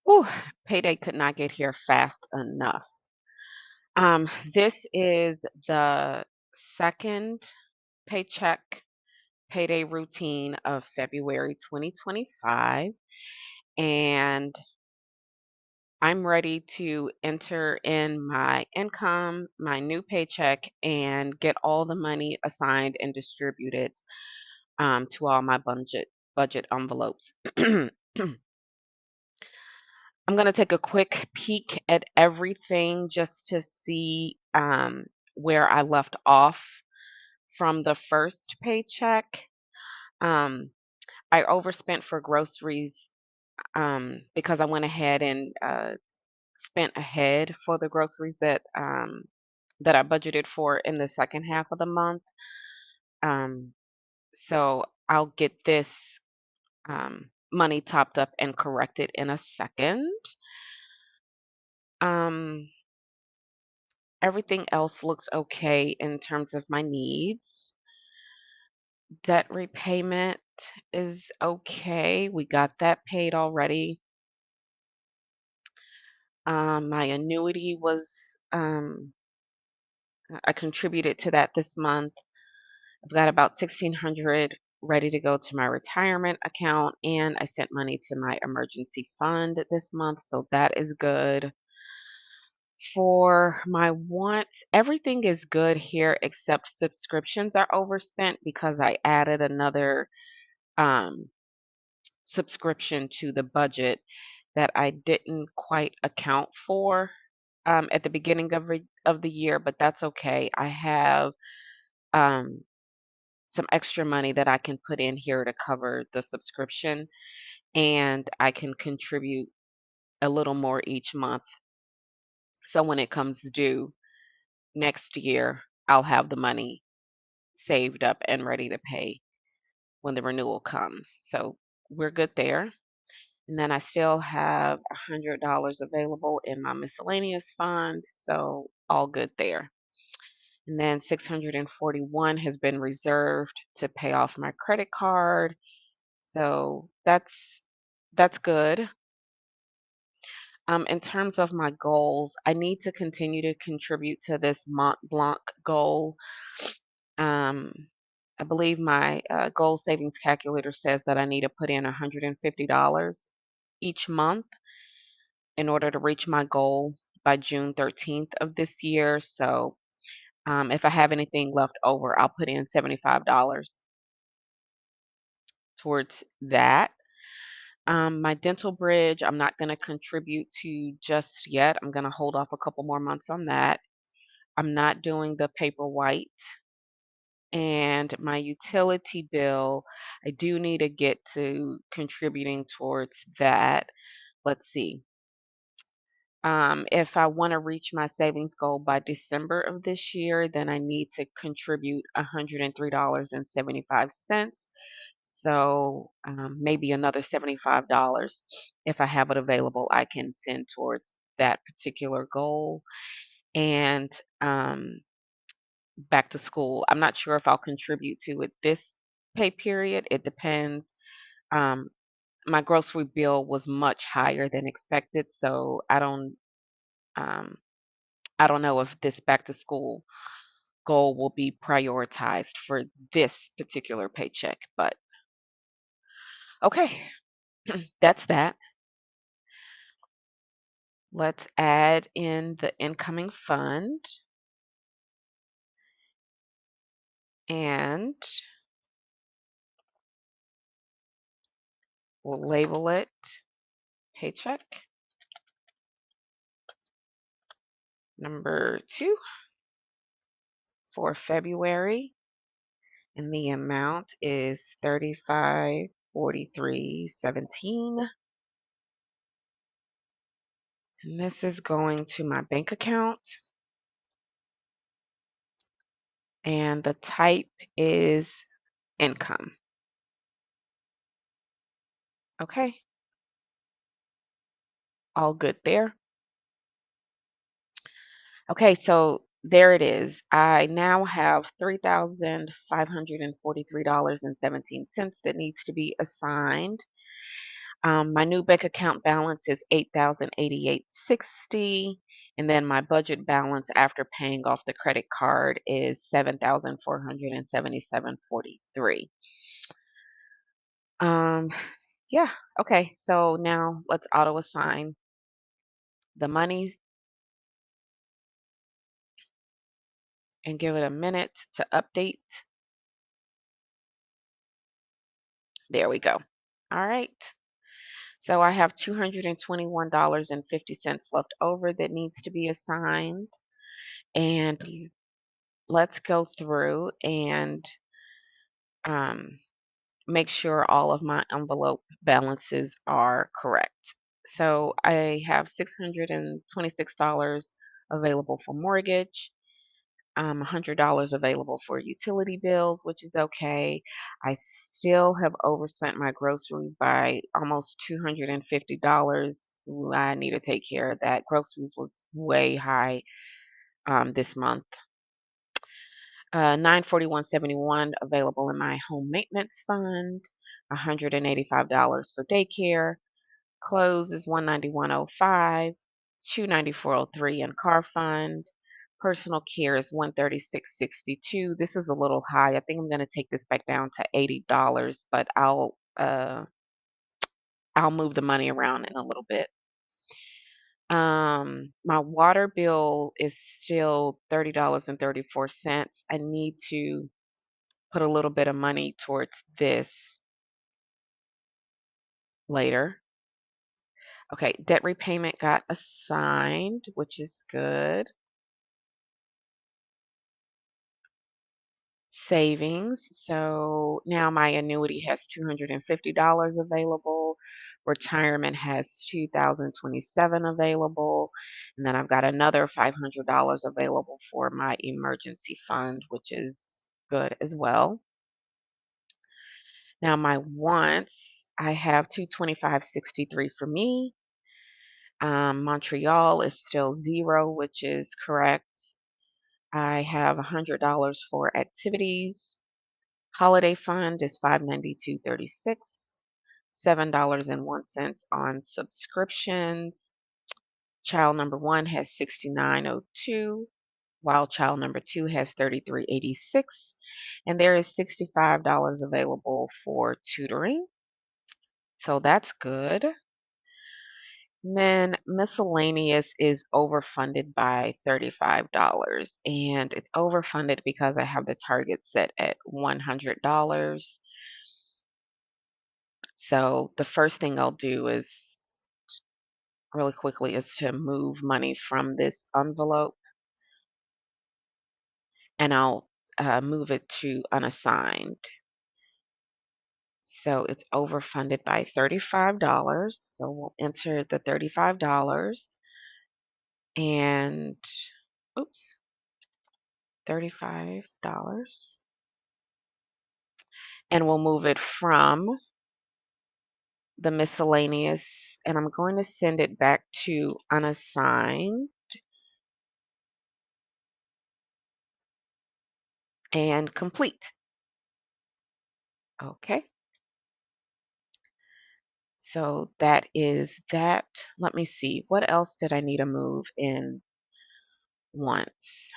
Whew, payday could not get here fast enough. This is the second paycheck payday routine of February 2025, and I'm ready to enter in my income, my new paycheck, and get all the money assigned and distributed to all my budget envelopes. I'm going to take a quick peek at everything just to see where I left off from the first paycheck. Um, I overspent for groceries because I went ahead and spent ahead for the groceries that I budgeted for in the second half of the month. Um, so I'll get this money topped up and corrected in a second. Um, Everything else looks okay in terms of my needs. Debt repayment is okay. We got that paid already. My annuity was, I contributed to that this month. I've got about 1600 ready to go to my retirement account, and I sent money to my emergency fund this month, so that is good. For my wants, everything is good here except subscriptions are overspent because I added another um, subscription to the budget that I didn't quite account for at the beginning of the year, but that's okay. I have um, some extra money that I can put in here to cover the subscription, and I can contribute a little more each month. So when it comes due next year, I'll have the money saved up and ready to pay when the renewal comes. So we're good there. And then I still have $100 available in my miscellaneous fund, so all good there. And then 641 has been reserved to pay off my credit card, so that's good. In terms of my goals, I need to continue to contribute to this Mont Blanc goal. Um, I believe my goal savings calculator says that I need to put in $150 each month in order to reach my goal by June 13th of this year. So if I have anything left over, I'll put in $75 towards that. My dental bridge, I'm not going to contribute to just yet. I'm going to hold off a couple more months on that. I'm not doing the paper white. And my utility bill, I do need to get to contributing towards that. Let's see. If I want to reach my savings goal by December of this year, then I need to contribute $103.75. So maybe another $75. If I have it available, I can send towards that particular goal. And back to school, I'm not sure if I'll contribute to it this pay period. It depends. Um, my grocery bill was much higher than expected, so um, I don't know if this back to school goal will be prioritized for this particular paycheck, but okay, that's that. Let's add in the incoming fund and we'll label it paycheck number 2 for February, and the amount is 3543.17. And this is going to my bank account, and the type is income. Okay, all good there. Okay, so there it is. I now have $3,543.17 that needs to be assigned. My new bank account balance is 8,088.60, and then my budget balance after paying off the credit card is 7,477.43. Um, yeah, okay. So now let's auto assign the money and give it a minute to update. There we go. All right. So I have $221.50 left over that needs to be assigned. And let's go through and um, make sure all of my envelope balances are correct. So I have $626 available for mortgage, $100 available for utility bills, which is okay. I still have overspent my groceries by almost $250. I need to take care of that. Groceries was way high this month. 941.71 available in my home maintenance fund, $185 for daycare. Clothes is 191.05, 294.03 in car fund. Personal care is 136.62. This is a little high. I think I'm going to take this back down to $80, but I'll move the money around in a little bit. My water bill is still $30.34. I need to put a little bit of money towards this later. Okay, debt repayment got assigned, which is good. Savings. So now my annuity has $250 available. Retirement has 2027 available. And then I've got another $500 available for my emergency fund, which is good as well. Now my wants, I have 225.63 for me. Montreal is still 0, which is correct. I have $100 for activities. Holiday fund is $592.36. $7.01 on subscriptions. Child number 1 has 69.02, while child number 2 has 33.86, and there is $65 available for tutoring. So that's good. And then miscellaneous is overfunded by $35, and it's overfunded because I have the target set at $100. So the first thing I'll do is really quickly is to move money from this envelope, and I'll move it to unassigned. So it's overfunded by $35. So we'll enter the $35 and oops, $35. And we'll move it from the miscellaneous, and I'm going to send it back to unassigned and complete. Okay. So that is that. Let me see. What else did I need to move in once?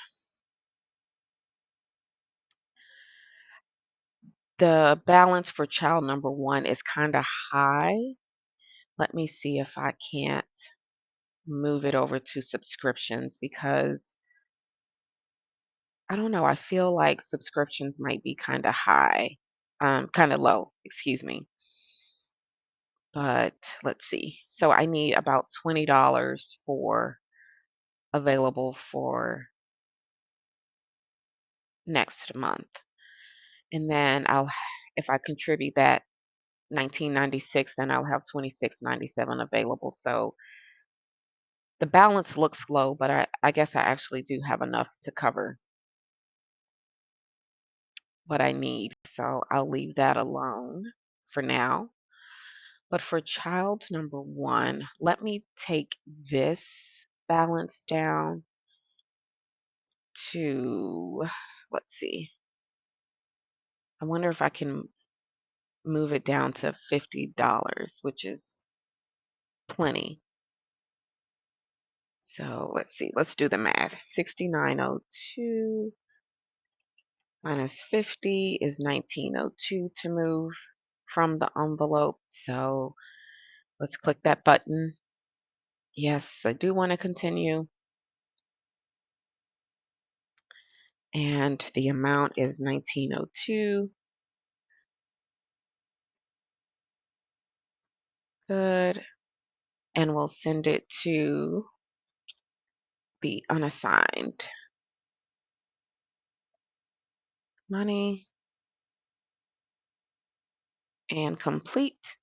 The balance for child number 1 is kind of high. Let me see if I can't move it over to subscriptions because I don't know. I feel like subscriptions might be kind of high, kind of low, excuse me. But let's see. So I need about $20 for available for next month. And then if I contribute that 1996, then I'll have 26.97 available. So the balance looks low, but I guess I actually do have enough to cover what I need. So I'll leave that alone for now. But for child number 1, let me take this balance down to, let's see, I wonder if I can move it down to $50, which is plenty. So let's see, let's do the math. 6902 minus 50 is 1902 to move from the envelope. So let's click that button. Yes, I do want to continue. And the amount is 1902. Good. And we'll send it to the unassigned money and complete.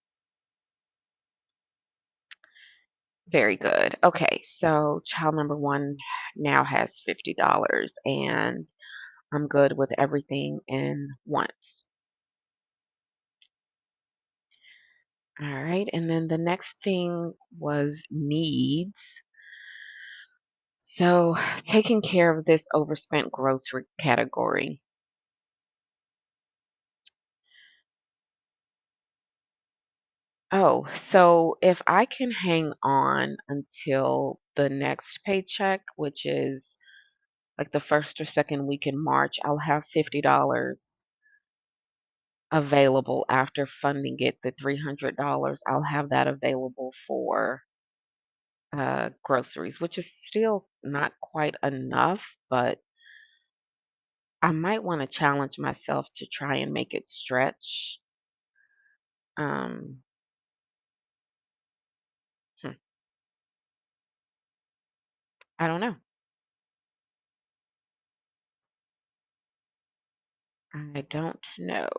Very good. Okay, so child number one now has $50 and I'm good with everything in once. All right, and then the next thing was needs. So taking care of this overspent grocery category. Oh, so if I can hang on until the next paycheck, which is like the first or second week in March, I'll have $50 available after funding it. The $300, I'll have that available for groceries, which is still not quite enough, but I might want to challenge myself to try and make it stretch. Um, hmm, I don't know. I don't know.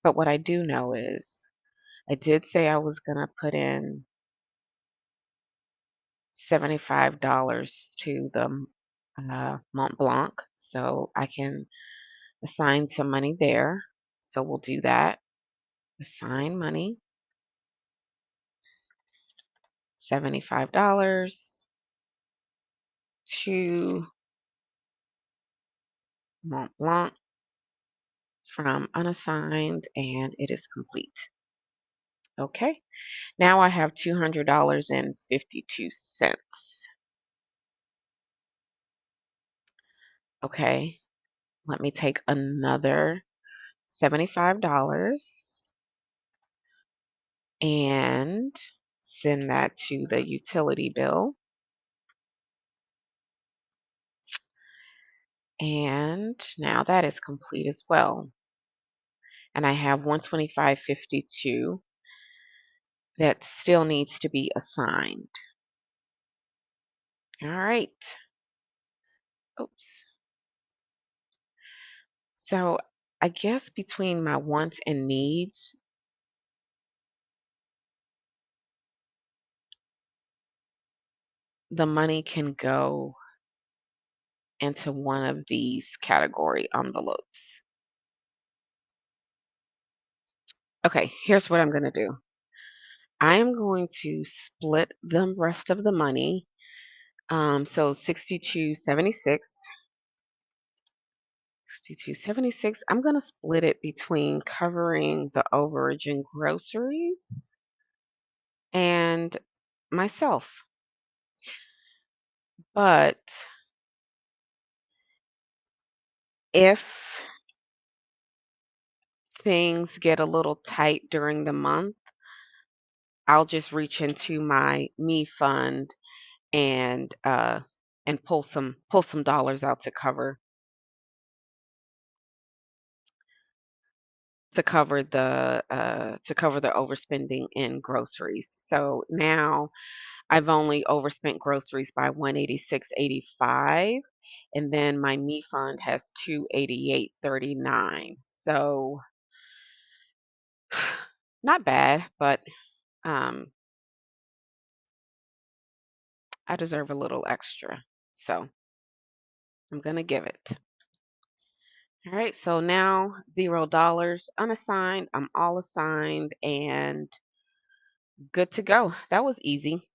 But what I do know is I did say I was going to put in $75 to the Mont Blanc, so I can assign some money there. So we'll do that. Assign money, $75 to Mont Blanc from unassigned, and it is complete. Okay, now I have $200.52. Okay, let me take another $75 and send that to the utility bill. And now that is complete as well. And I have 125.52 that still needs to be assigned. All right. Oops. So I guess between my wants and needs, the money can go into one of these category envelopes. Okay, here's what I'm going to do. I am going to split the rest of the money. So 62.76. 62.76. I'm going to split it between covering the overage in groceries and myself. But if things get a little tight during the month, I'll just reach into my me fund and pull some dollars out to cover the overspending in groceries. So now I've only overspent groceries by 186.85, and then my me fund has 288.39. So not bad, but um, I deserve a little extra. So I'm gonna give it. All right, so now $0 unassigned. I'm all assigned and good to go. That was easy.